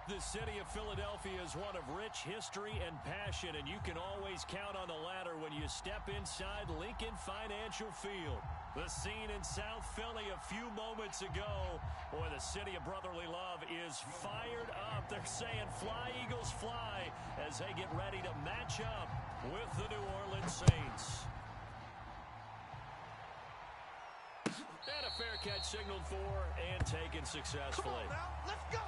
The city of Philadelphia is one of rich history and passion, and you can always count on the ladder when you step inside Lincoln Financial Field. The scene in South Philly a few moments ago. Boy, the city of brotherly love is fired up. They're saying fly, Eagles, fly, as they get ready to match up with the New Orleans Saints. And a fair catch signaled for and taken successfully. Come on now, let's go!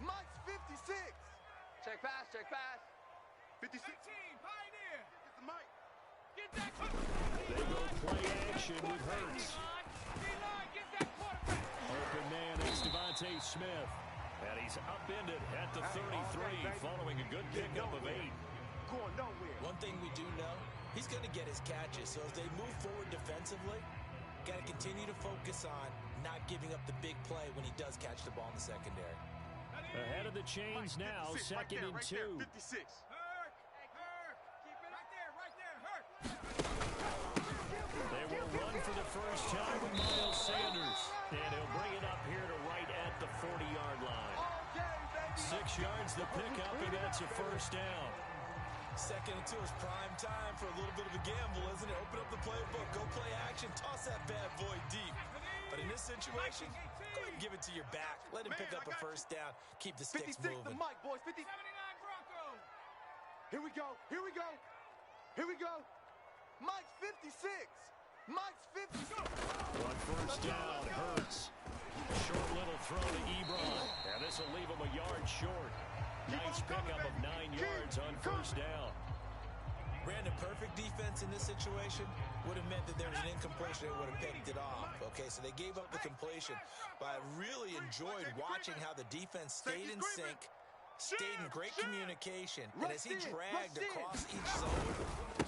Mike's 56. Check pass, check pass. 56. 18, Pioneer. Get the mic. Get that. They go play action with Hurts. D-line, get that quarterback. Open man is Devontae Smith. And he's upended at the 33 following a good pickup of 8. Going nowhere. One thing we do know, he's going to get his catches. So as they move forward defensively, got to continue to focus on not giving up the big play when he does catch the ball in the secondary. Ahead of the chains now, 56, second and right 2. there, 56. Hurt. Keep it right there, Hurt. They will run for the first time with Miles Sanders. And he'll bring it up here to right at the 40-yard line. 6 yards the pickup, and that's a first down. Second and 2 is prime time for a little bit of a gamble, isn't it? Open up the playbook, go play action, toss that bad boy deep. But in this situation, go ahead and give it to your back. Let him pick up a first down. Keep the sticks 56, moving. the mic, boys. 50. 79 Broncos. Here we go. Here we go. Here we go. Mike's 56. Mike's 56. One first down, Hurts. Short little throw to Ebron. And this will leave him a yard short. Nice pickup of 9 yards on first down. Brandon, perfect defense in this situation would have meant that there was an incompletion that would have picked it off. Okay, so they gave up the completion. But I really enjoyed watching how the defense stayed in sync, stayed in great communication. And as he dragged across each zone,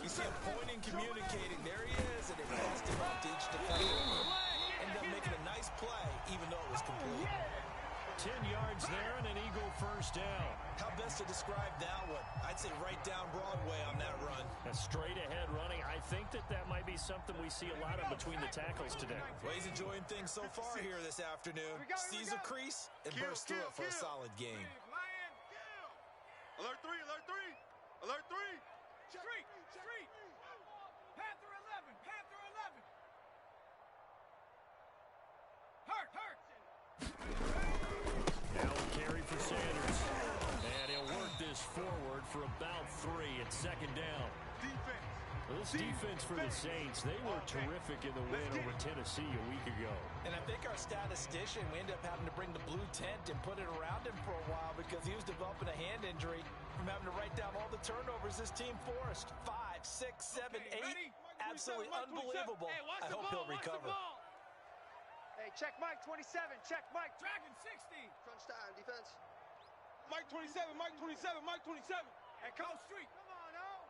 you see him pointing, communicating. There he is, and it passed him off to each defender. Ended up making a nice play, even though it was complete. 10 yards there and an Eagle first down. How best to describe that one? I'd say right down Broadway on that run. A straight ahead running. I think that might be something we see a lot of between the tackles today. Well, he's enjoying things so far here this afternoon. Sees a crease and bursts through it for a solid game. Alert 3, alert 3. Alert 3. Street. Panther 11. Hurt. Now a carry for Sanders. And he'll work this forward for about 3 at second down. Defense. Well, this defense for the Saints, they were terrific in the win over Tennessee a week ago. And I think our statistician, we ended up having to bring the blue tent and put it around him for a while because he was developing a hand injury from having to write down all the turnovers this team forced. 5, 6, 7, 8. Absolutely unbelievable. I hope he'll recover. Hey, check Mike 27. Check Mike. Dragon 60. Crunch time, defense. Mike 27, Mike 27, Mike 27. Hey, come on, Street. Come on, oh.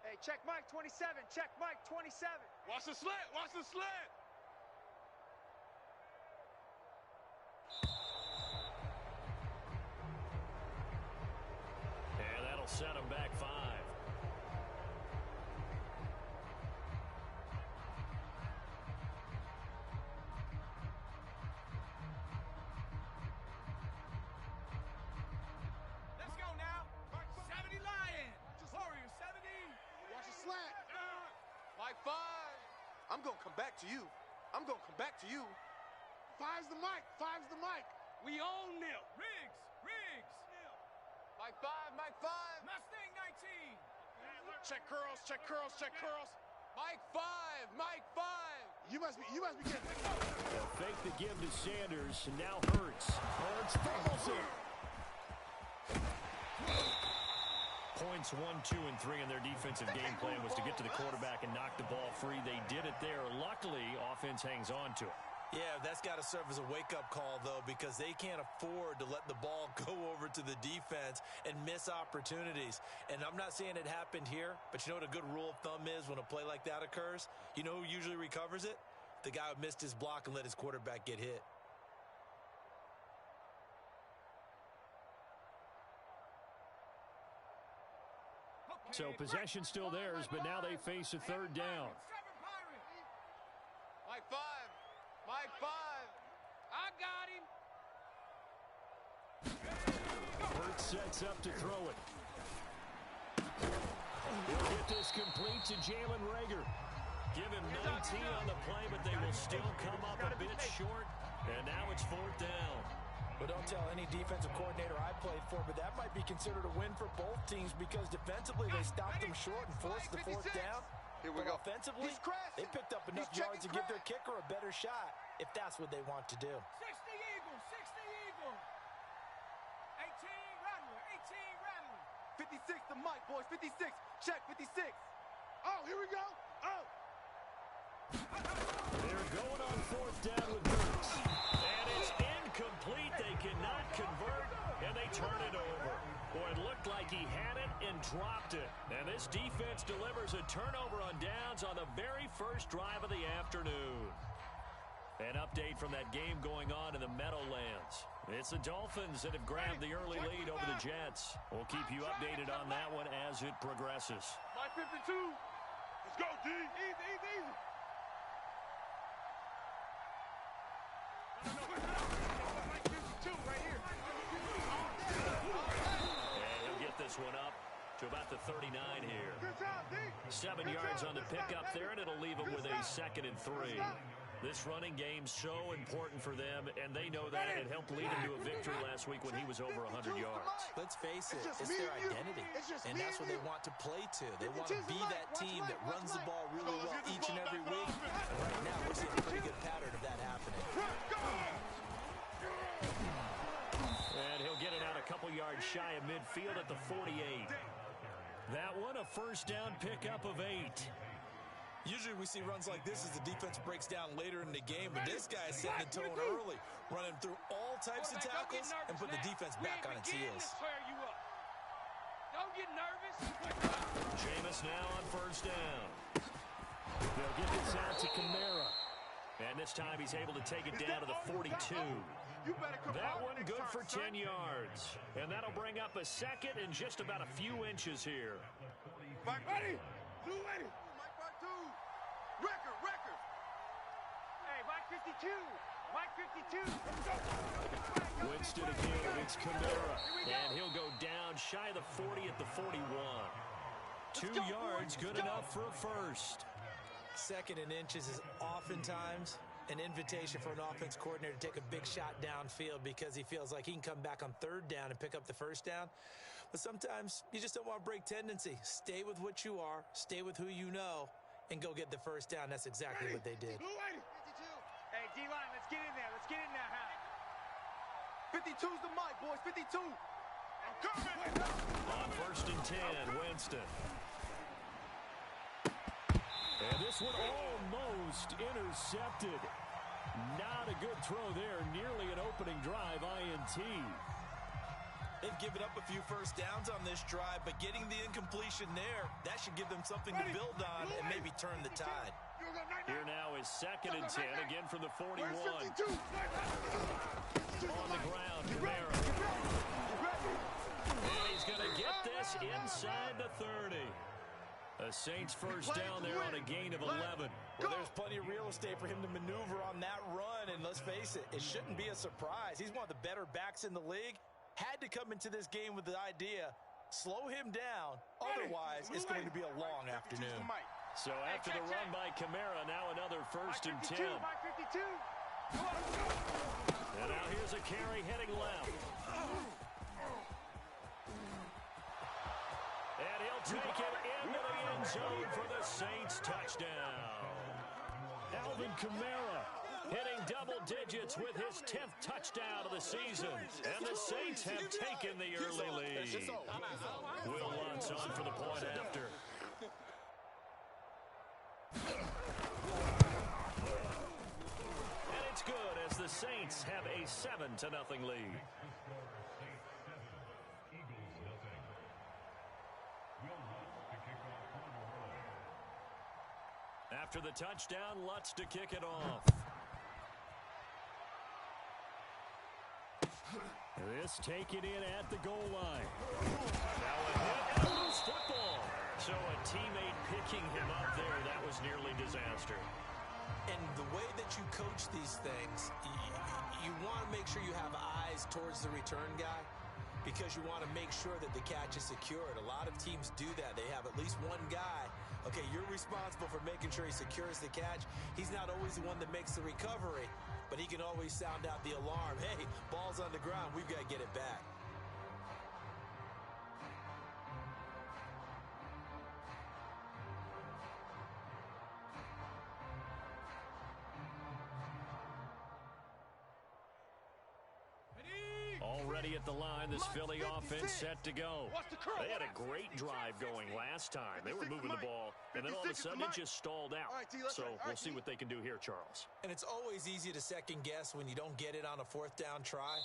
Hey, check Mike 27. Check Mike 27. Watch the slant. Watch the slant. And that'll set him back 5. Let's go now. 70 Lion. Warrior 70. Watch the slant. Mike 5. I'm going to come back to you. I'm going to come back to you. 5's the mic. 5's the mic. We own them. Riggs. Mike 5. Mike 5. Mustang 19. Check curls. Check curls. Check curls. Mike 5. Mike 5. You must be getting. They'll fake the give to Sanders, and now Hurts. Hurts fumbles it. Points 1, 2, and 3 in their defensive game plan was to get to the quarterback and knock the ball free. They did it there. Luckily, offense hangs on to it. Yeah, that's got to serve as a wake-up call, though, because they can't afford to let the ball go over to the defense and miss opportunities. And I'm not saying it happened here, but you know what a good rule of thumb is when a play like that occurs? You know who usually recovers it? The guy who missed his block and let his quarterback get hit. So possession still theirs, but now they face a third down. Mike 5. Mike 5. I got him. Burt sets up to throw it. He'll get this complete to Jalen Reagor. Give him 19 on the play, but they will still come up a bit short. And now it's fourth down. But don't tell any defensive coordinator I played for, but that might be considered a win for both teams because defensively they stopped them short and forced the fourth down. Here we but go. Offensively, they picked up enough yards to give their kicker a better shot if that's what they want to do. 60 Eagles, 60 Eagles. 18 Rattler, 18 Rattler. 56 to Mike, boys. 56. Check 56. Oh, here we go. Oh. They're going on fourth down with Burks. And it's incomplete. They cannot convert, and they turn it over. Boy, it looked like he had it and dropped it. And this defense delivers a turnover on downs on the very first drive of the afternoon. An update from that game going on in the Meadowlands. It's the Dolphins that have grabbed the early lead over the Jets. We'll keep you updated on that one as it progresses. My 52. Let's go, D. Easy. My 52 right here. And he'll get this one up to about the 39 here. Good job, D. 7 yards on the pickup there, and it'll leave them with a 2nd and 3. This running game's so important for them, and they know that. It helped lead them to a victory last week when he was over 100 yards. Let's face it, it's their identity, and that's what they want to play to. They want to be that team that runs the ball really well each and every week. And right now, we're seeing a pretty good pattern of that happening. And he'll get it out a couple yards shy of midfield at the 48. That one, a first down pickup of 8. Usually we see runs like this as the defense breaks down later in the game, but this guy is setting the tone early, running through all types of tackles and put the defense back on its heels. Don't get nervous. Jameis now on first down. They'll get this out to Kamara. And this time he's able to take it down to the 42. That one good for 10 yards. And that'll bring up a 2nd and just about a few inches here. Mike, ready? Blue ready. Record. Hey, Mike 52. Mike 52. Winston again. It's Kamara. And he'll go down shy of the 40 at the 41. 2 yards, good enough for a first. 2nd and inches is oftentimes an invitation for an offense coordinator to take a big shot downfield because he feels like he can come back on 3rd down and pick up the first down. But sometimes you just don't want to break tendency. Stay with what you are, stay with who you know, and go get the first down. That's exactly what they did. Hey, D-line, let's get in there. Let's get in there, huh? 52's the Mike, boys. 52. I'm coming. On 1st and 10, Winston. And this one almost intercepted. Not a good throw there. Nearly an opening drive INT. They've given up a few first downs on this drive, but getting the incompletion there, that should give them something to build on and maybe turn the tide. Here now is 2nd and 10, again from the 41. On the ground, Kamara. And he's going to get this inside the 30. A Saints first down there on a gain of 11. Well, there's plenty of real estate for him to maneuver on that run, and let's face it, it shouldn't be a surprise. He's one of the better backs in the league. Had to come into this game with the idea, slow him down, otherwise it's going to be a long afternoon. So after the run by Kamara, now another 1st and 10. Mike 52. And now here's a carry heading left. And he'll take it into the end zone for the Saints touchdown. Alvin Kamara hitting double digits with his 10th touchdown of the season. And the Saints have taken the early lead. Will Lutz on for the point after. And it's good as the Saints have a 7-0 lead. After the touchdown, Lutz to kick it off. This taken in at the goal line. Now a hit and a loose football. So a teammate picking him up there, that was nearly disaster. And the way that you coach these things, you want to make sure you have eyes towards the return guy because you want to make sure that the catch is secured. A lot of teams do that. They have at least one guy. Okay, you're responsible for making sure he secures the catch. He's not always the one that makes the recovery, but he can always sound out the alarm. Hey, ball's on the ground. We've got to get it back. Already at the line, this Philly offense set to go. They had a great drive going last time. They were moving the ball, and then all of a sudden it just stalled out. So we'll see what they can do here, Charles. And it's always easy to second guess when you don't get it on a fourth down try.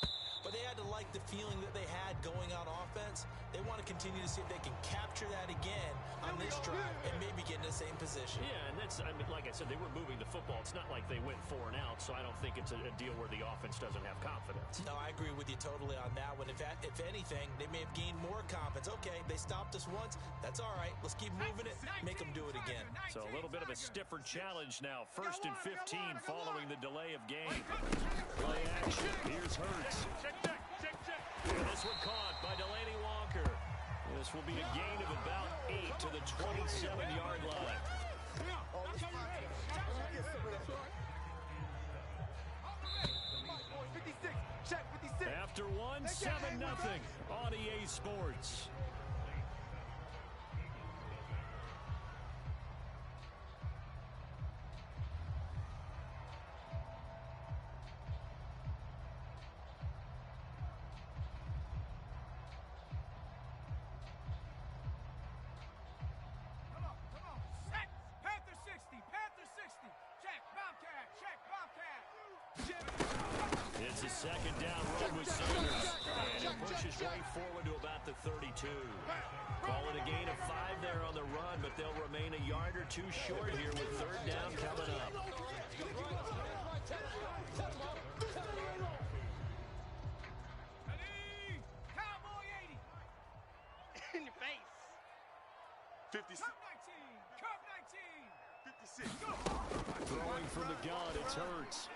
But they had to like the feeling that they had going on offense. They want to continue to see if they can capture that again on this drive and maybe get in the same position. Yeah, and that's, I mean, like I said, they were moving the football. It's not like they went 4 and out, so I don't think it's a deal where the offense doesn't have confidence. No, I agree with you totally on that one. If anything, they may have gained more confidence. Okay, they stopped us once. That's all right. Let's keep moving it. Make them do it again. So a little bit of a stiffer challenge now. 1st and 15 following the delay of game. Play action. Here's Hurts. And this one caught by Delaney Walker. This will be a gain of about 8 to the 27-yard line. After one, 7-0 on EA Sports. It's a second down run with Sanders. And it pushes right forward to about the 32. Call it a gain of 5 there on the run, but they'll remain a yard or 2 short here with 3rd down coming up. Cowboy 80. In your face. 56. Curve 19. 56. Throwing from the gun, it's Hurts.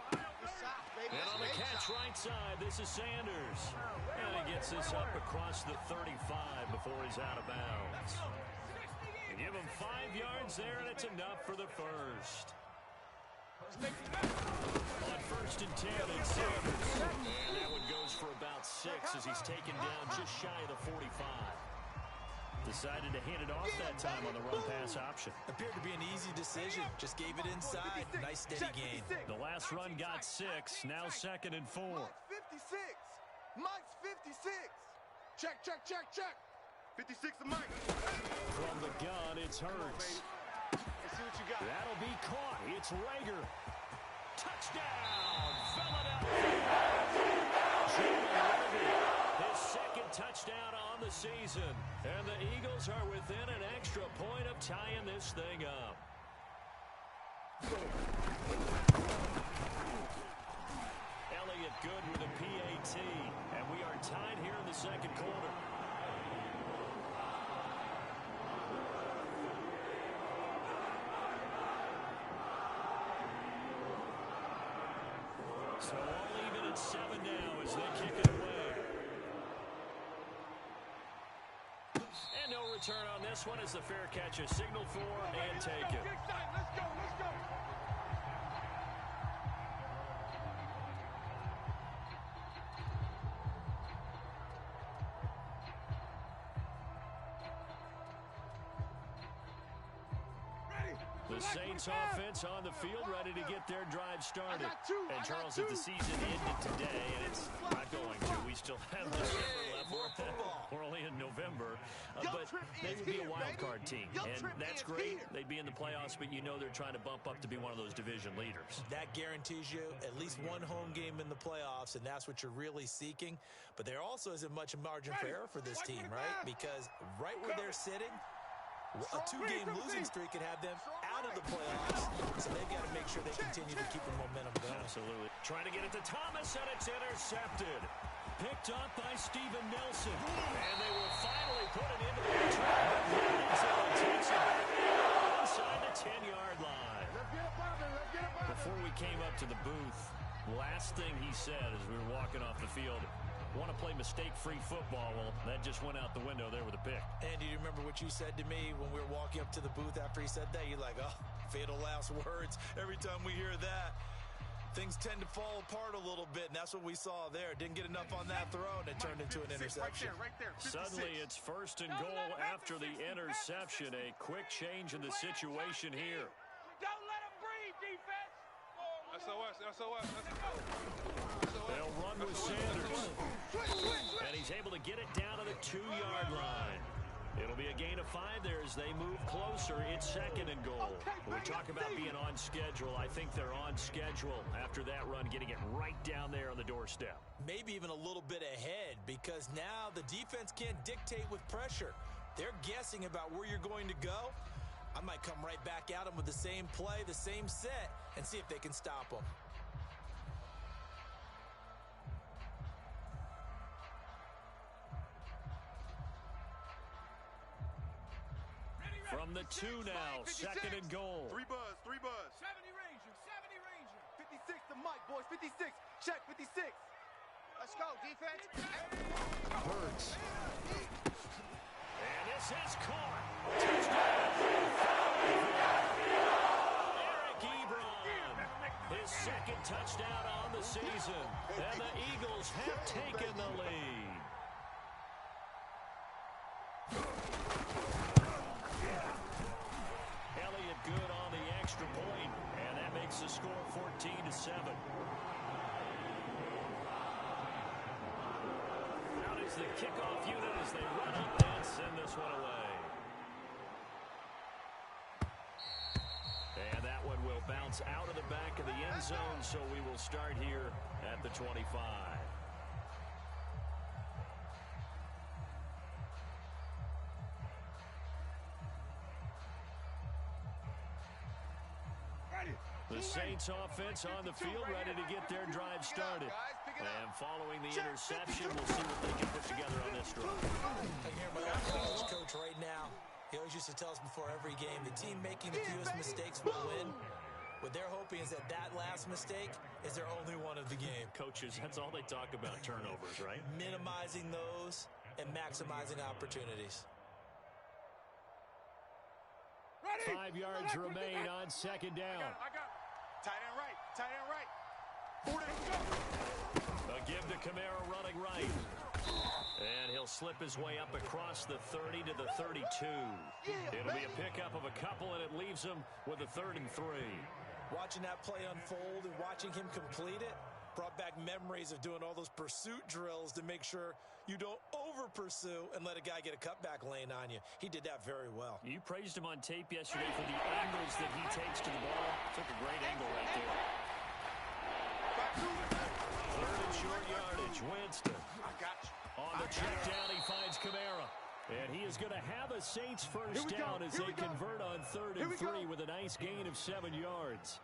And on the catch right side, this is Sanders. And he gets this up across the 35 before he's out of bounds. You give him 5 yards there, and it's enough for the first. On 1st and 10, it's Sanders. And that one goes for about 6 as he's taken down just shy of the 45. Decided to hand it off that time on the run-pass option. Appeared to be an easy decision. Just gave it inside. Nice steady gain. The last run got 6. Now 2nd and 4. Mike's 56. Mike's 56. Check, check, check, check. 56 to Mike. From the gun, it's Hurts. Let's see what you got. That'll be caught. It's Rager. Touchdown, Philadelphia. His 2nd touchdown on the season. And the Eagles are within an extra point of tying this thing up. Elliott good with a PAT. And we are tied here in the 2nd quarter. So all even at 7 now as they kick it away. And no return on this one as the fair catch is signaled for and taken. Let's go, let's go. The Saints offense on the field ready to get their drive started. And Charles, if the season ended today, and it's not going to, we still have December left. We're only in November. But they would be a wild card team. And that's great. They'd be in the playoffs, but you know they're trying to bump up to be one of those division leaders. That guarantees you at least one home game in the playoffs, and that's what you're really seeking. But there also isn't much margin for error for this team, right? Because right where they're sitting, a 2-game losing streak could have them out of the playoffs, so they've got to make sure they continue to keep the momentum going. Absolutely. Trying to get it to Thomas, and it's intercepted. picked up by Steven Nelson. And they will finally put it into the return. Takes it back inside the 10-yard line. Before we came up to the booth, last thing he said as we were walking off the field, want to play mistake-free football. Well, that just went out the window there with a pick. Andy, do you remember what you said to me when we were walking up to the booth after he said that? You're like, oh, fatal last words. Every time we hear that, things tend to fall apart a little bit, and that's what we saw there. Didn't get enough on that throw, and it turned into an interception. Right there. Suddenly, it's first and goal after the interception. A quick change in the situation here. Don't let him breathe, defense. SOS. They'll run with Sanders. And he's able to get it down to the 2-yard line. It'll be a gain of 5 there as they move closer. It's second and goal. We talk about being on schedule. I think they're on schedule after that run, getting it right down there on the doorstep. Maybe even a little bit ahead, because now the defense can't dictate with pressure. They're guessing about where you're going to go. I might come right back at them with the same play, the same set, and see if they can stop them. From the 2 now, 56. second and goal. 3 buzz. 70 Ranger. 56 to Mike, boys. 56. Check 56. Let's go, defense. Hurts. And this is caught. Touchdown. Eric Ebron. His second touchdown on the season. And the Eagles have taken the lead. Elliott good on the extra point, and that makes the score 14-7. Out is the kickoff unit as they run up and send this one away. And that one will bounce out of the back of the end zone, so we will start here at the 25. The Saints offense on the field, ready to get their drive started. And following the interception, we'll see what they can put together on this drive. I hear my old college coach right now. He always used to tell us before every game, the team making the fewest mistakes will win. What they're hoping is that last mistake is their only one of the game. Coaches, that's all they talk about, turnovers, right? Minimizing those and maximizing opportunities. 5 yards remain on second down. I got it. Tight end right. 4 A give to Kamara running right. And he'll slip his way up across the 30 to the 32. It'll be a pickup of a couple, and it leaves him with a 3rd and 3. Watching that play unfold and watching him complete it brought back memories of doing all those pursuit drills to make sure you don't over-pursue and let a guy get a cutback lane on you. He did that very well. You praised him on tape yesterday for the angles that he takes to the ball. Took a great angle right there. 3rd and short yardage. Winston. I got you. On the check down, he finds Kamara. And he is going to have a Saints first down as they convert on 3rd and 3 with a nice gain of 7 yards.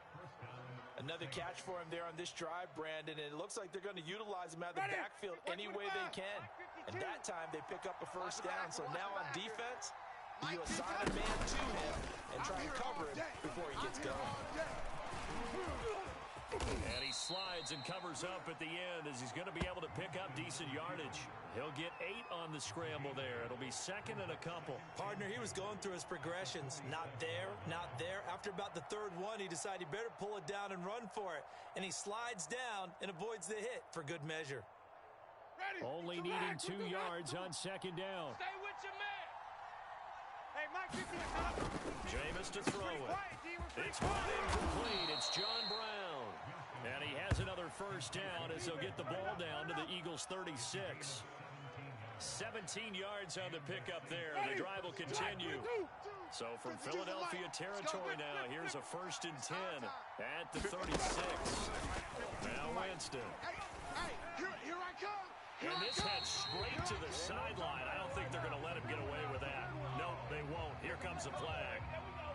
Another catch for him there on this drive, Brandon, and it looks like they're going to utilize him out of the backfield any way they can. And that time they pick up a first down. So now on defense, you assign a man to him and try and cover him before he gets going. And he slides and covers up at the end as he's going to be able to pick up decent yardage. He'll get 8 on the scramble there. It'll be 2nd and a couple. Partner, he was going through his progressions. Not there, not there. After about the 3rd one, he decided he better pull it down and run for it. And he slides down and avoids the hit for good measure. Only needing 2 yards on 2nd down. Stay with your man. Hey, Mike 50 is up. Jameis to throw it. It's caught incomplete. It's John Brown. And he has another first down as he'll get the ball down to the Eagles' 36. 17 yards on the pickup there. The drive will continue. So from Philadelphia territory now, here's a 1st and 10 at the 36. Now Winston. Hey, here I come. And this heads straight to the sideline. I don't think they're going to let him get away with that. Nope, they won't. Here comes the flag.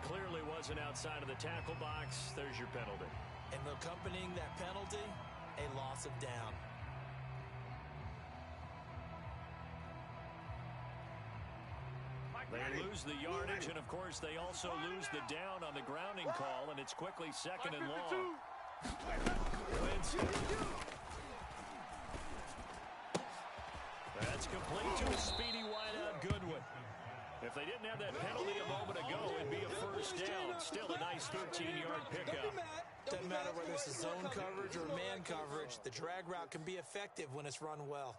Clearly wasn't outside of the tackle box. There's your penalty. And accompanying that penalty, a loss of down. They lose the yardage, and, of course, they also lose the down on the grounding call, and it's quickly second and long. Winston. That's complete to a speedy wideout Goodwin. If they didn't have that penalty a moment ago, it'd be a first down. Still a nice 13-yard pickup. Doesn't matter whether it's a zone coverage or man coverage. The drag route can be effective when it's run well.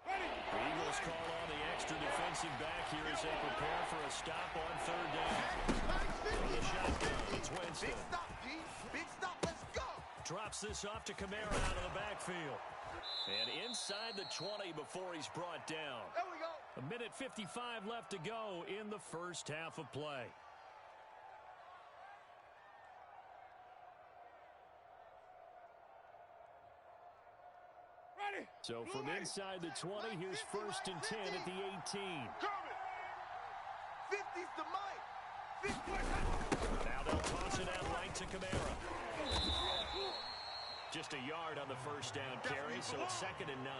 The Eagles call on the extra defensive back here as they prepare for a stop on third down. From the shotgun, it's Winston. Big stop, G. Big stop. Let's go. Drops this off to Kamara out of the backfield. And inside the 20 before he's brought down. There we go. A minute 55 left to go in the first half of play. Ready. So from inside the 20, here's first and 10 at the 18. 50's the mic. 50. Now they'll toss it out right to Kamara. Just a yard on the first down carry, so it's second and 9.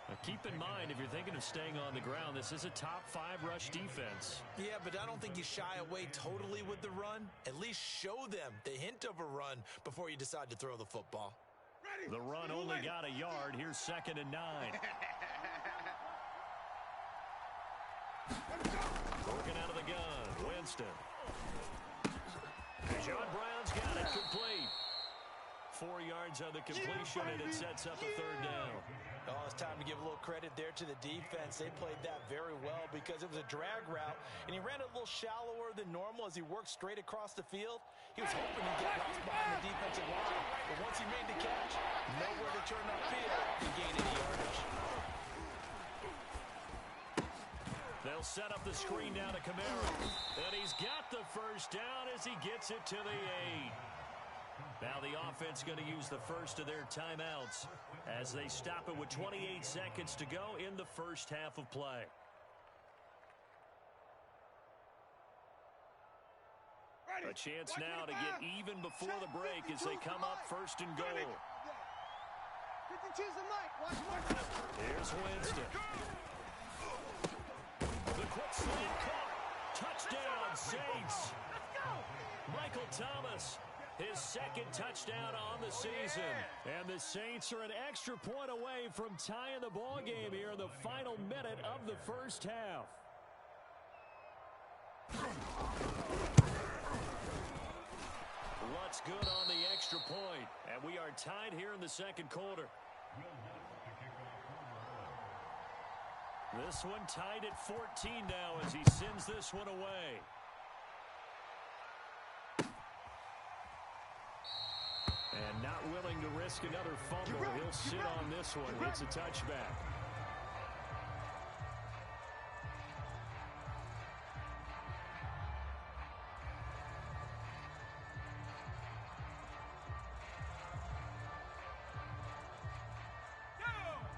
Now keep in mind, if you're thinking of staying on the ground, this is a top 5 rush defense. Yeah, but I don't think you shy away totally with the run. At least show them the hint of a run before you decide to throw the football. The run only got a yard. Here's second and 9. Working out of the gun, Winston. John Brown's got it complete. 4 yards on the completion, and it sets up a third down. Oh, it's time to give a little credit there to the defense. They played that very well because it was a drag route, and he ran a little shallower than normal as he worked straight across the field. He was hoping to get lost behind the defensive line, but once he made the catch, nowhere to turn upfield to gain any yardage. They'll set up the screen down to Kamara, and he's got the first down as he gets it to the 8. Now the offense going to use the first of their timeouts as they stop it with 28 seconds to go in the first half of play. A chance now to get even before the break as they come up first and goal. 52's the mic. Watch. Here's Winston. The quick slant caught. Touchdown, Saints. Let's go. Michael Thomas, his second touchdown on the season. And the Saints are an extra point away from tying the ball game here in the final minute of the first half. What's good on the extra point? And we are tied here in the second quarter. This one tied at 14 now as he sends this one away. And not willing to risk another fumble. He'll sit on this one. It's a touchback.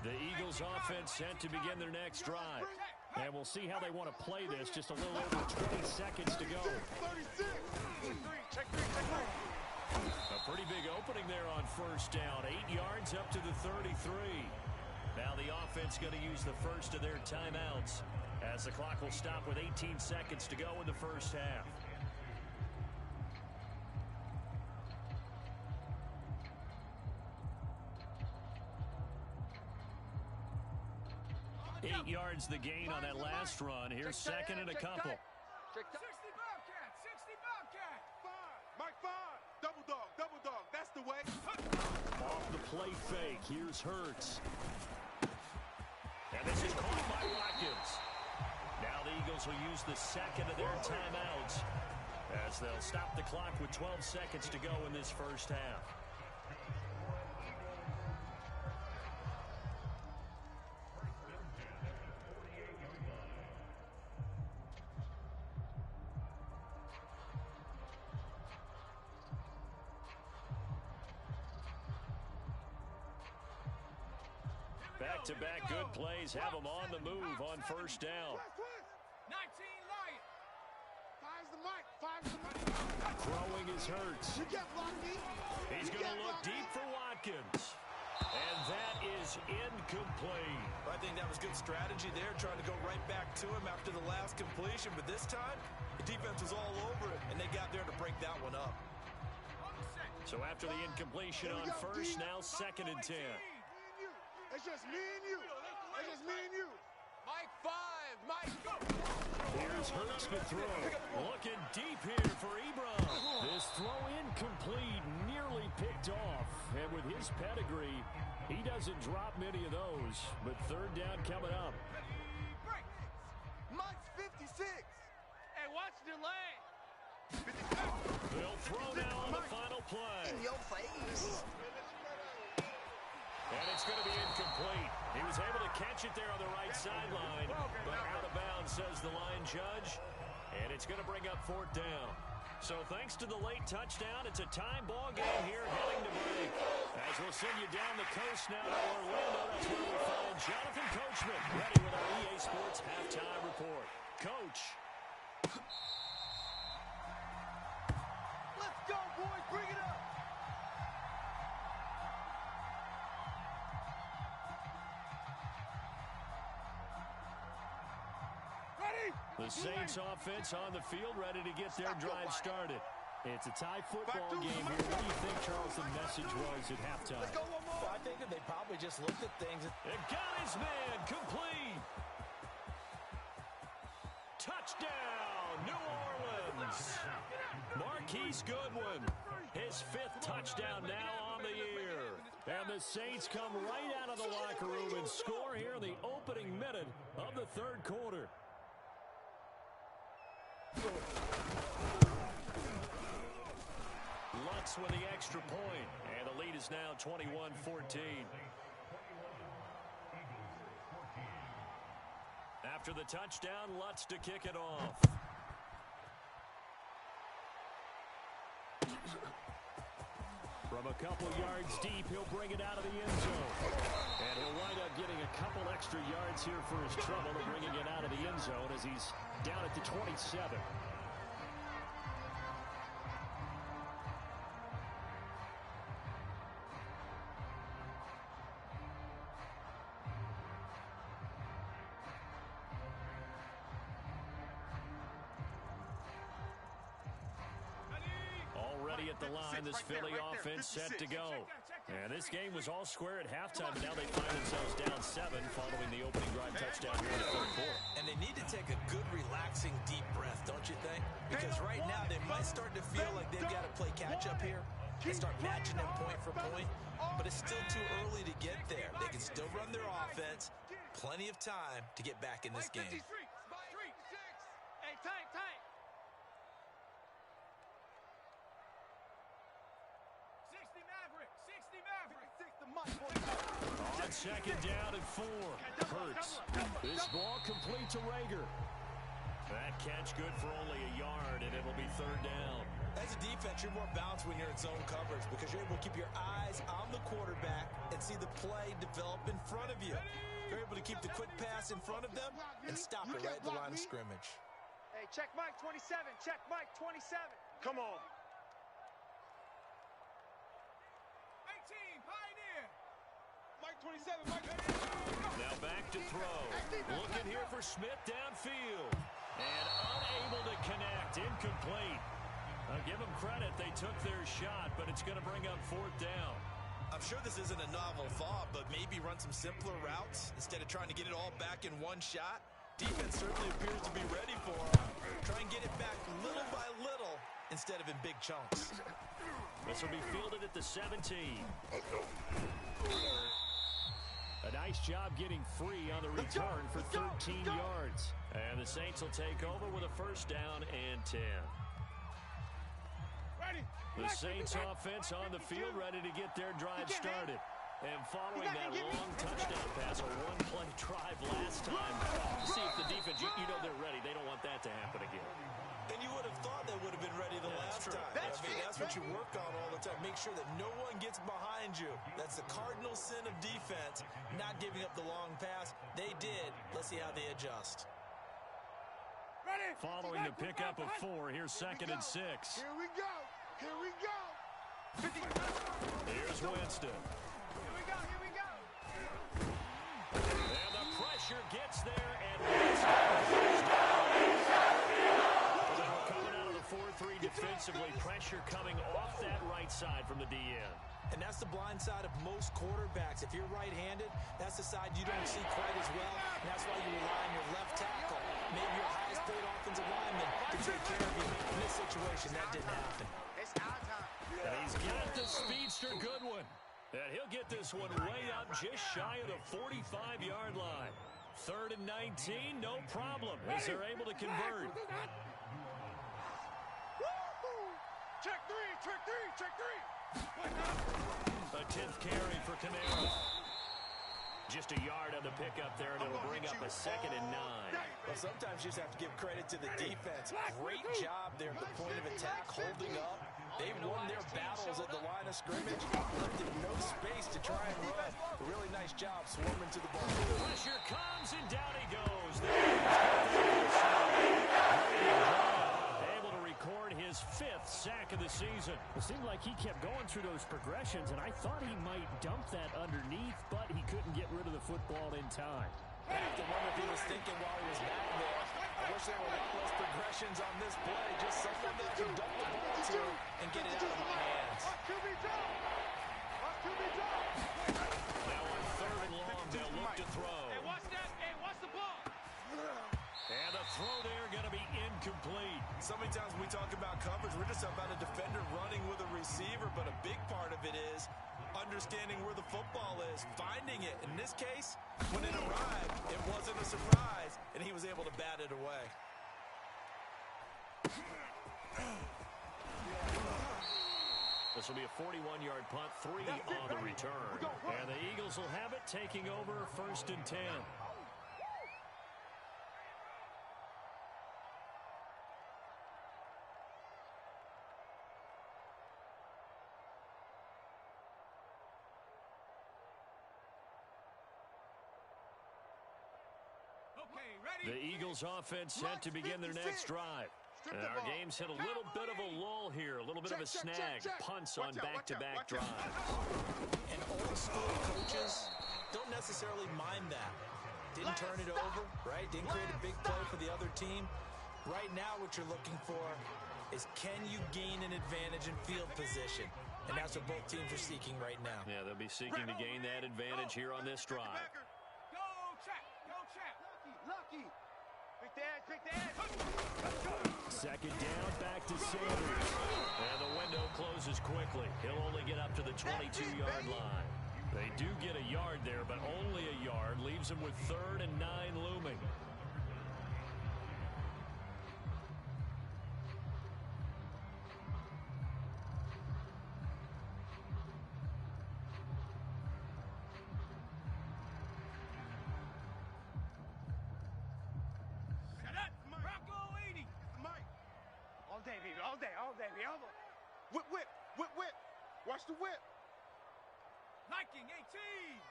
The Eagles offense set to begin their next drive. And we'll see how they want to play this. Just a little over 20 seconds to go. Check three. A pretty big opening there on first down. 8 yards up to the 33. Now the offense going to use the first of their timeouts as the clock will stop with 18 seconds to go in the first half. Eight yards the gain on that last run. Here's second and a couple. 60 Bobcat. 60 Bobcat. 5. Mike 5. Double dog. That's the way. Off the play fake. Here's Hurts. And this is caught by Watkins. Now the Eagles will use the second of their timeouts as they'll stop the clock with 12 seconds to go in this first half. Back-to-back good plays have them on the move on first down. 19 Lion. 5's the mic. Throwing is Hurts. You get lucky. He's going to look deep for Watkins. And that is is incomplete. I think that was good strategy there, trying to go right back to him after the last completion. But this time, the defense was all over it, and they got there to break that one up. So after the incompletion on first, now 2nd and 10. It's just me and you. It's just me and you. Mike 5. Mike, go. Here's Hurts to throw. Looking deep here for Ebron. This throw incomplete, nearly picked off. And with his pedigree, he doesn't drop many of those. But 3rd down coming up. Break. Mike's 56. Hey, watch the delay. They'll throw now on the final play. In your face. And it's going to be incomplete. He was able to catch it there on the right sideline, but out of bounds, says the line judge. And it's going to bring up 4th down. So thanks to the late touchdown, it's a time ball game here heading to break. As we'll send you down the coast now to Orlando, that's where we find Jonathan Coachman ready with our EA Sports halftime report. Coach. Let's go, boys. Bring it up. The Saints offense on the field, ready to get their drive started. It's a tie football game here. What do you think, Charles, the message was at halftime? Well, I think that they probably just looked at things. It got his man, complete. Touchdown, New Orleans. Marquise Goodwin, his 5th touchdown now on the year. And the Saints come right out of the locker room and score here in the opening minute of the 3rd quarter. Lutz with the extra point, and the lead is now 21-14. After the touchdown, Lutz to kick it off. From a couple yards deep, he'll bring it out of the end zone. And he'll wind up getting a couple extra yards here for his trouble of bringing it out of the end zone as he's down at the 27. Already at the line, this Philly offense set to go. And this game was all square at halftime, but now they find themselves down 7 following the opening drive touchdown here in the 3rd quarter. And they need to take a good, relaxing, deep breath, don't you think? Because right now they might start to feel like they've got to play catch-up here and start matching them point for point. But it's still too early to get there. They can still run their offense. Plenty of time to get back in this game. Hey, tight. 60 Maverick. On 2nd down and 4. Hurts. This ball complete to Rager. That catch good for only a yard, and it'll be 3rd down. As a defense, you're more balanced when you're in zone coverage because you're able to keep your eyes on the quarterback and see the play develop in front of you. You're able to keep the quick pass in front of them and stop it right at the line of scrimmage. Hey, check Mike 27. Check Mike 27. Come on. 18, Pioneer. Mike 27, Mike. Now back to throw. Looking here for Smith downfield. And unable to connect. Incomplete. I'll give them credit. They took their shot, but it's going to bring up 4th down. I'm sure this isn't a novel thought, but maybe run some simpler routes instead of trying to get it all back in one shot. Defense certainly appears to be ready for them. Try and get it back little by little instead of in big chunks. This will be fielded at the 17. A nice job getting free on the return for 13 yards. And the Saints will take over with a 1st down and 10. The Saints offense on the field ready to get their drive started. And following that long touchdown pass, a one-play drive last time. See if the defense, you know they're ready. They don't want that to happen again. And you would have thought they would have been ready the last time. That's what you work on all the time. Make sure that no one gets behind you. That's the cardinal sin of defense, not giving up the long pass. They did. Let's see how they adjust. Following the pickup of 4, here's 2nd and 6. Here we go. Here we go. Here's Winston. Here we go. pressure coming off that right side from the DN. And that's the blind side of most quarterbacks. If you're right-handed, that's the side you don't see quite as well. And that's why you rely on your left tackle. Maybe your highest-paid offensive lineman to take care of you. In this situation, that didn't happen. It's our time. And he's got the speedster Goodwin. And he'll get this one way up just shy of the 45-yard line. 3rd and 19, no problem, as they're able to convert. Check three, check three, check three. A 10th carry for Kamara. Just a yard on the pickup there, and it'll bring up a 2nd and 9. Well, sometimes you just have to give credit to the defense. Great job there at the point of attack, holding up. They won their battles at the line of scrimmage, left them no space to try and run. A really nice job swarming to the ball. Pressure comes, and down he goes. Able to record his 5th sack of the season. It seemed like he kept going through those progressions, and I thought he might dump that underneath, but he couldn't get rid of the football in time. I have to wonder if he was thinking while he was back there. I wish there were a lot less progressions on this play. Just someone that can dump the ball to and get it out of my hands. Now on 3rd and long, they'll look to throw. Hey, watch that. Hey, watch the ball. And the throw there going to be incomplete. So many times when we talk about coverage, we're just about a defender running with a receiver, but a big part of it is understanding where the football is, finding it. In this case, when it arrived, it wasn't a surprise, and he was able to bat it away. This will be a 41-yard punt, 3 on the return. And the Eagles will have it, taking over 1st and 10. The Eagles offense set to begin their next drive. And our game's hit a little bit of a lull here, a little bit of a snag. Punts on back-to-back drives. And old school coaches don't necessarily mind that. Didn't turn it over, right? Didn't create a big play for the other team. Right now what you're looking for is, can you gain an advantage in field position? And that's what both teams are seeking right now. Yeah, they'll be seeking to gain that advantage here on this drive. Go, check. Go, check. Lucky. Pick the edge, pick the edge. 2nd down, back to Sanders. And the window closes quickly. He'll only get up to the 22-yard line. They do get a yard there, but only a yard. Leaves them with 3rd and 9 looming. All day, baby. Whip, whip, whip, whip. Watch the whip. Liking 18.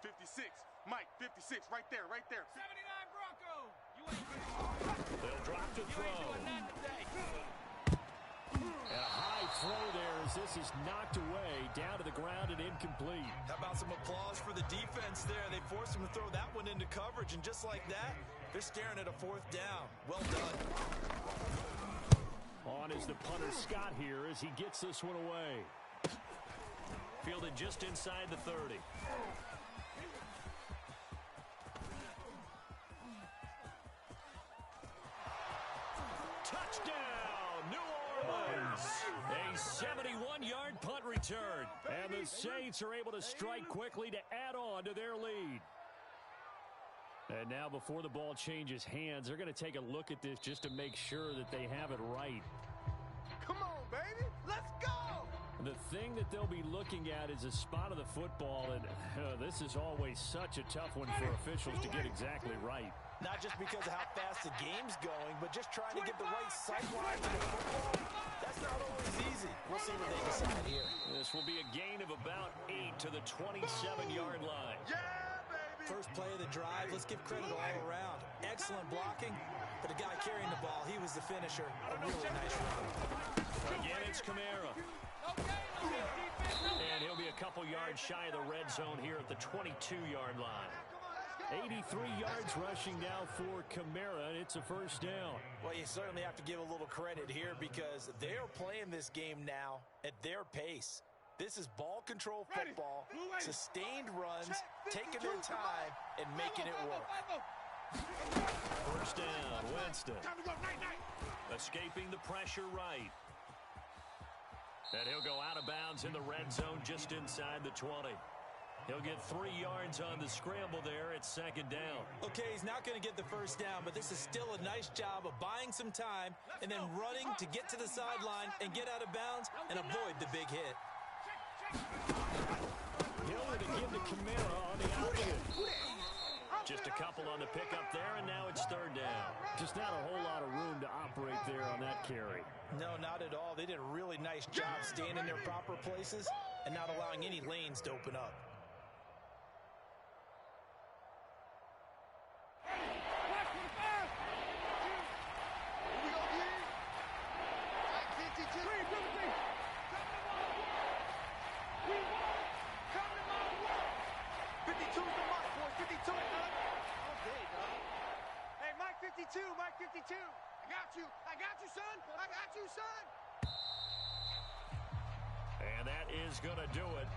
56. Mike, 56. Right there, right there. 79 Bronco. You ain't finished. They'll drop to throw. Doing that today. And a high throw there as this is knocked away, down to the ground and incomplete. How about some applause for the defense there? They forced him to throw that one into coverage, and just like that, they're staring at a 4th down. Well done. On is the punter Scott here as he gets this one away. Fielded just inside the 30. Touchdown, New Orleans. A 71-yard punt return. And the Saints are able to strike quickly to add on to their lead. And now before the ball changes hands, they're going to take a look at this just to make sure that they have it right. Come on, baby. Let's go. The thing that they'll be looking at is a spot of the football, and this is always such a tough one for officials to get exactly right. Not just because of how fast the game's going, but just trying to get the right sight line to the football. That's not always easy. We'll see what they decide here. This will be a gain of about 8 to the 27-yard line. Yeah, baby. First play of the drive, let's give credit all around. Excellent blocking, but the guy carrying the ball, he was the finisher. A really nice run. Again, it's Kamara. And he'll be a couple yards shy of the red zone here at the 22-yard line. 83 yards rushing now for Kamara, and it's a first down. Well, you certainly have to give a little credit here because they're playing this game now at their pace. This is ball control football, sustained runs, taking their time, and making it work. First down, Winston. Escaping the pressure right. And he'll go out of bounds in the red zone just inside the 20. He'll get 3 yards on the scramble there at second down. Okay, he's not going to get the first down, but this is still a nice job of buying some time and then running to get to the sideline and get out of bounds and avoid the big hit. Miller to give to Kamara on the option. Just a couple on the pickup there, and now it's third down. Just not a whole lot of room to operate there on that carry. No, not at all. They did a really nice job staying in their proper places and not allowing any lanes to open up. Mike 52. I got you, son. I got you, son. And that is going to do it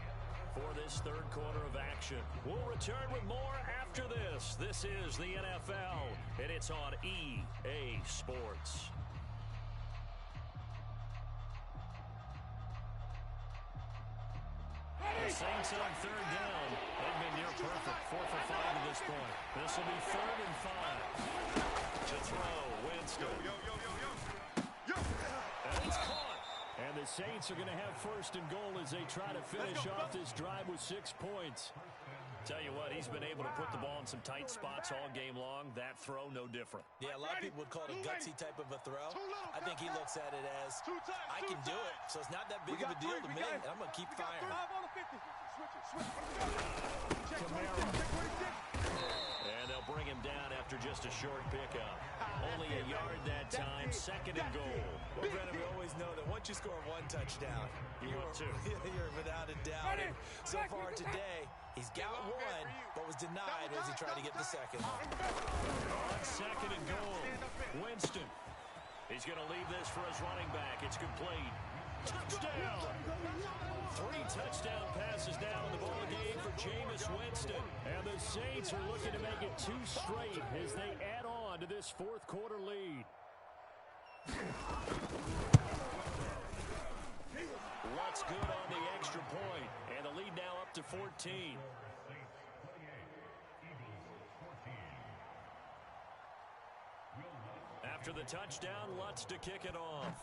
for this third quarter of action. We'll return with more after this. This is the NFL, and it's on EA Sports. The Saints on third down. They've been near perfect. 4 for 5 at this point. This will be 3rd and 5. To throw, Winston. And it's caught. And the Saints are going to have first and goal as they try to finish off this drive with 6 points. Tell you what, he's been able to put the ball in some tight spots all game long. That throw, no different. Yeah, a lot of people would call it a gutsy type of a throw. I think he looks at it as, I can do it, so it's not that big of a deal to me, and I'm going to keep firing. And they'll bring him down after just a short pickup. Only a yard that time, 2nd and goal. Well, Brennan, we always know that once you score 1 touchdown, you're without a doubt. And so far today, he's got 1, but was denied as he tried to get the 2nd. On 2nd and goal, Winston. He's going to leave this for his running back. It's complete. Touchdown! 3 touchdown passes now in the ball game for Jameis Winston. And the Saints are looking to make it 2 straight as they add on to this fourth quarter lead. What's good on the extra point, and the lead now up to 14. After the touchdown, Lutz to kick it off.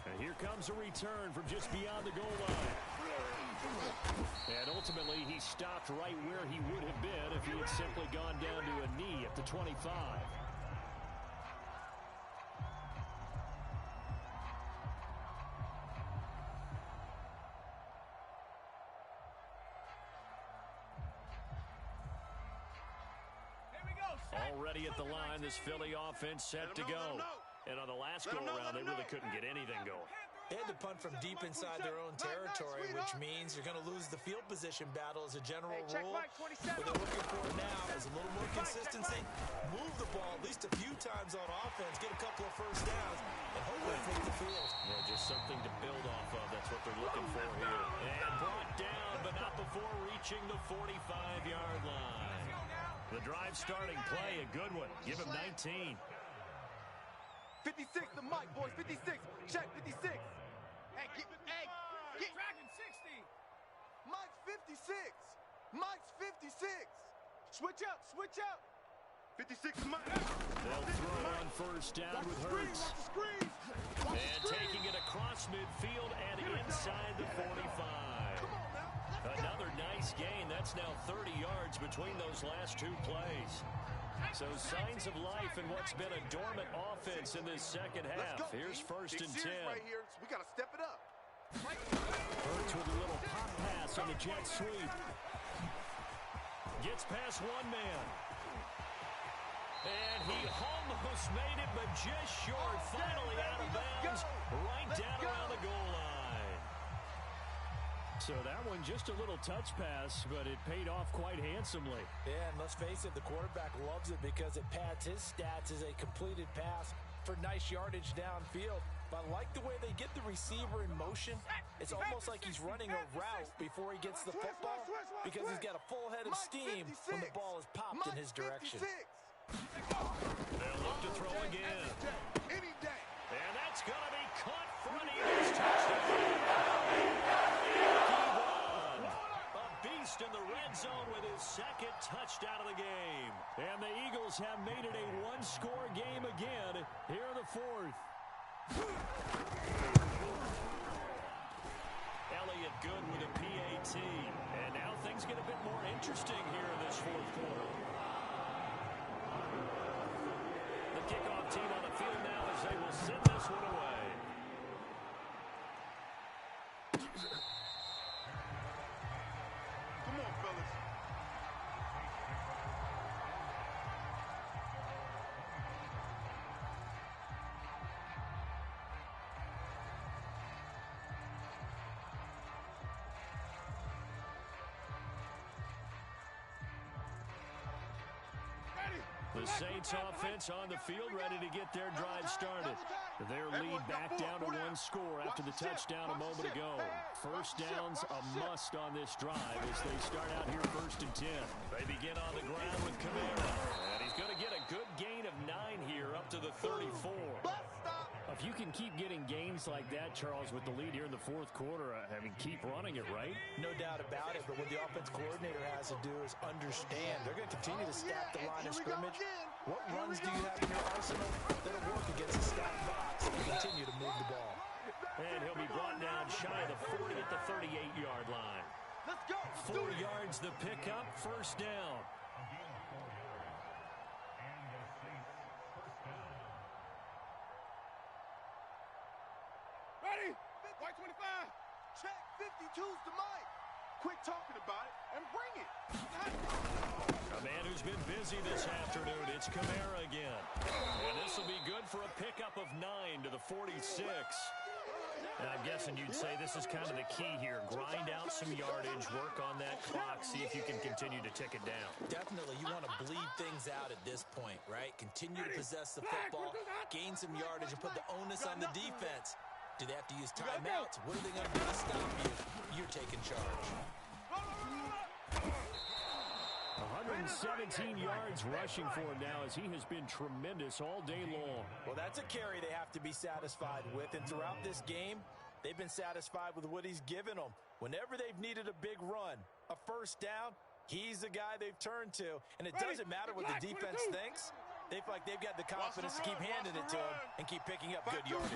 And here comes a return from just beyond the goal line. And ultimately, he stopped right where he would have been if he had simply gone down to a knee at the 25. Already at the line, this Philly offense set to go. And on the last go-around, they really couldn't get anything going. They had to punt from deep inside their own territory, which means you're going to lose the field position battle as a general rule. What they're looking for now is a little more consistency, move the ball at least a few times on offense, get a couple of first downs, and hopefully flip the field. Yeah, just something to build off of. That's what they're looking for here. And brought down, but not before reaching the 45-yard line. The drive starting play, a good one. Give him 19. 56, the mic, boys, 56. Check, 56. Hey, get Dragon 60. Mike's 56. Mike's 56. Switch up. 56 to Mike. They'll throw on first down with Hurts. And taking it across midfield and inside the 45. Another nice gain. That's now 30 yards between those last 2 plays. So signs of life in what's been a dormant offense in this second half. Here's first and 10. Right here. We got to step it up. Hurts with a little pop pass on the jet sweep. Gets past 1 man. And he almost made it, but just short. Finally out of bounds. Right down around the goal line. So that one just a little touch pass, but it paid off quite handsomely. Yeah, and let's face it, the quarterback loves it because it pads his stats as a completed pass for nice yardage downfield. But I like the way they get the receiver in motion. It's almost like he's running a route before he gets the football because he's got a full head of steam when the ball is popped in his direction. They'll look to throw again. Any day. And that's going to be caught for an Eagles touchdown. A beast in the red zone with his second touchdown of the game. And the Eagles have made it a one-score game again here in the fourth. Elliott good with a PAT. And now things get a bit more interesting here in this fourth quarter. The kickoff team on the field now as they will send this one away. Come on, fellas. The Saints offense on the field ready to get their drive started. Their lead back down to one score after the touchdown a moment ago. First down's a must on this drive as they start out here 1st and 10. They begin on the ground with Kamara. And he's going to get a good gain of 9 here up to the 34. If you can keep getting gains like that, Charles, with the lead here in the fourth quarter, I mean, keep running it, right? No doubt about it, but what the offense coordinator has to do is understand. They're going to continue to stack the line of scrimmage. What runs do you have in your arsenal that'll work against a stacked box and continue to move the ball? And he'll be brought down shy of the 40 at the 38-yard line. Let's go. 4 yards the pickup, first down. Ready? White 25. Check 52's the mic. Quit talking about it and bring it. A man who's been busy this afternoon, it's Kamara again. And this will be good for a pickup of 9 to the 46. And I'm guessing you'd say this is kind of the key here. Grind out some yardage, work on that clock, see if you can continue to tick it down. Definitely, you want to bleed things out at this point, right? Continue to possess the football, gain some yardage, and put the onus on the defense. Do they have to use timeouts? What are they going to do to stop you? You're taking charge. 117 yards rushing for him now as he has been tremendous all day long. Well, that's a carry they have to be satisfied with. And throughout this game, they've been satisfied with what he's given them. Whenever they've needed a big run, a first down, he's the guy they've turned to. And it doesn't matter what the defense thinks. They feel like they've got the confidence to keep handing it to him and keep picking up good yardage.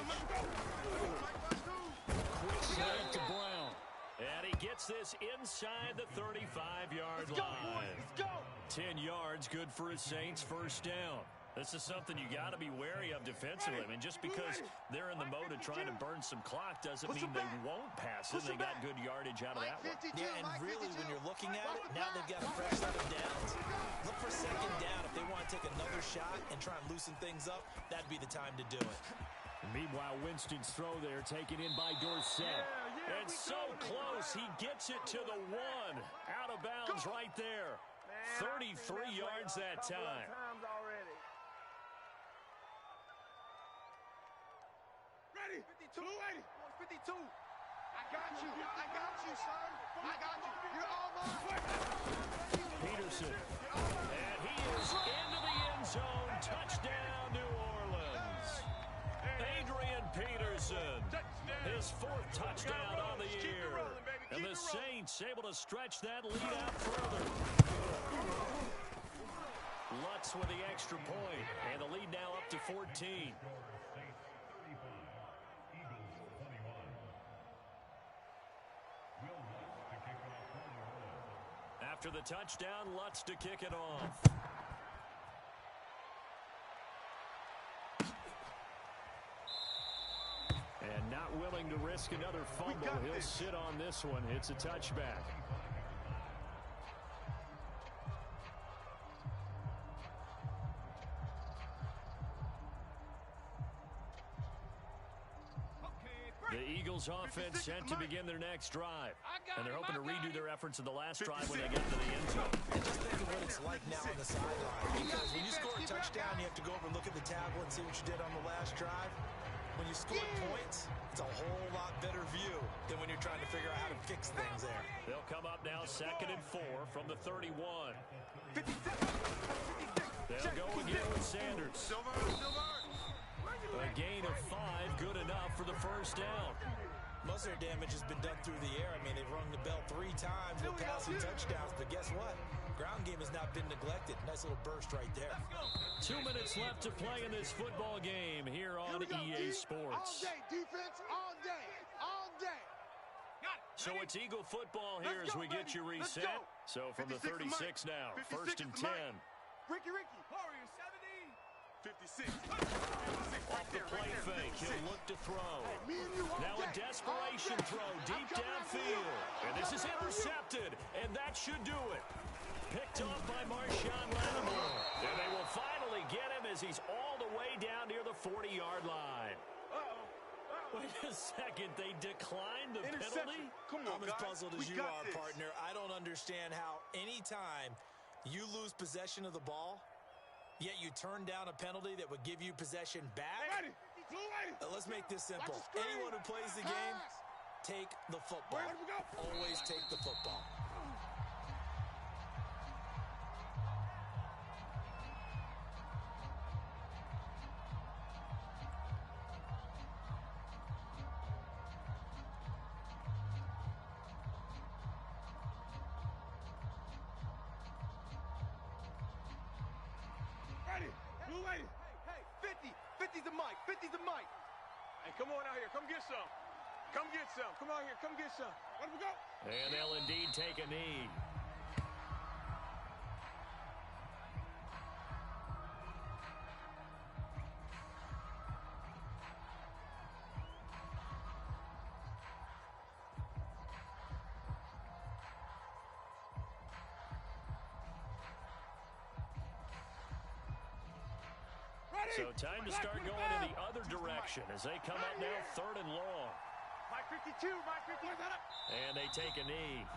Quick snap to Brown. And he gets this inside the 35-yard line. Let's go. 10 yards, good for his Saints, first down. This is something you got to be wary of defensively. I mean, just because they're in the mode of trying to burn some clock doesn't mean they won't pass it. They got good yardage out of that one. Yeah, and really, when you're looking at it, now they've got a fresh set of downs. Look for second down. If they want to take another shot and try and loosen things up, that'd be the time to do it. Meanwhile, Winston's throw there taken in by Dorsett. And so close, he gets it to the 1. Out of bounds right there. 33 yards that time. Ready? 52. 52. I got you. I got you, son. I got you. You're all mine. Peterson. And he is into the end zone. Touchdown, New Orleans. Adrian Peterson. His 4th touchdown on the year. And the Saints able to stretch that lead out further. Lutz with the extra point. And the lead now up to 14. After the touchdown, Lutz to kick it off. And not willing to risk another fumble. He'll sit on this one. It's a touchback. Okay, The Eagles offense set to begin their next drive. And they're hoping to redo their efforts in the last drive when they get to the end zone. And just think of what it's like now on the sideline. Because when you score a touchdown, you have to go over and look at the tablet and see what you did on the last drive. When you score points, it's a whole lot better view than when you're trying to figure out how to fix things there. They'll come up now 2nd and 4 from the 31. 56. They'll go again with Sanders. A gain of 5, good enough for the first down. Most of their damage has been done through the air. I mean, they've rung the bell 3 times with passing touchdowns, but guess what? Ground game has not been neglected. Nice little burst right there. 2 minutes left to play in this football game here on EA Sports. All day, defense, all day, all day. So it's Eagle football here as we get you reset. So from the 36 now, 1st and 10. Ricky. Warriors 70. 56. Off the play fake, he'll look to throw. Now a desperation throw deep downfield. And this is intercepted, and that should do it. Picked off by Marshawn Lattimore. And they will finally get him as he's all the way down near the 40-yard line. Wait a second, they declined the penalty? Come on, I'm as guys. puzzled as you are, partner. I don't understand how any time you lose possession of the ball, yet you turn down a penalty that would give you possession back. Let's make this simple. Anyone who plays the game, take the football. Always take the football. Hey, 50's the mic, 50's the mic. Hey, come on out here. Come get some. Come get some. Come out here. Come get some. Let we go. And they'll indeed take a knee. So time to start going in the other direction as they come up now 3rd and long. Mike 52, Mike 52. And they take a knee.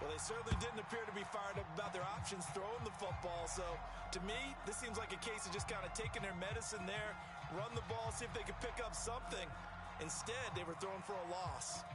Well, they certainly didn't appear to be fired up about their options throwing the football. So, to me, this seems like a case of just kind of taking their medicine there, run the ball, see if they could pick up something. Instead, they were throwing for a loss.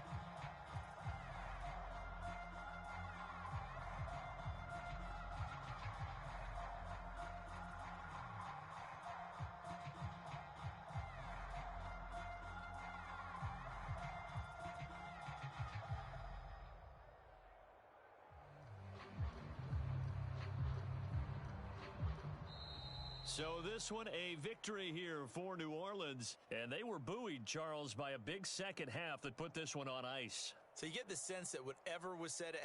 So this one, a victory here for New Orleans. And they were buoyed, Charles, by a big second half that put this one on ice. So you get the sense that whatever was said at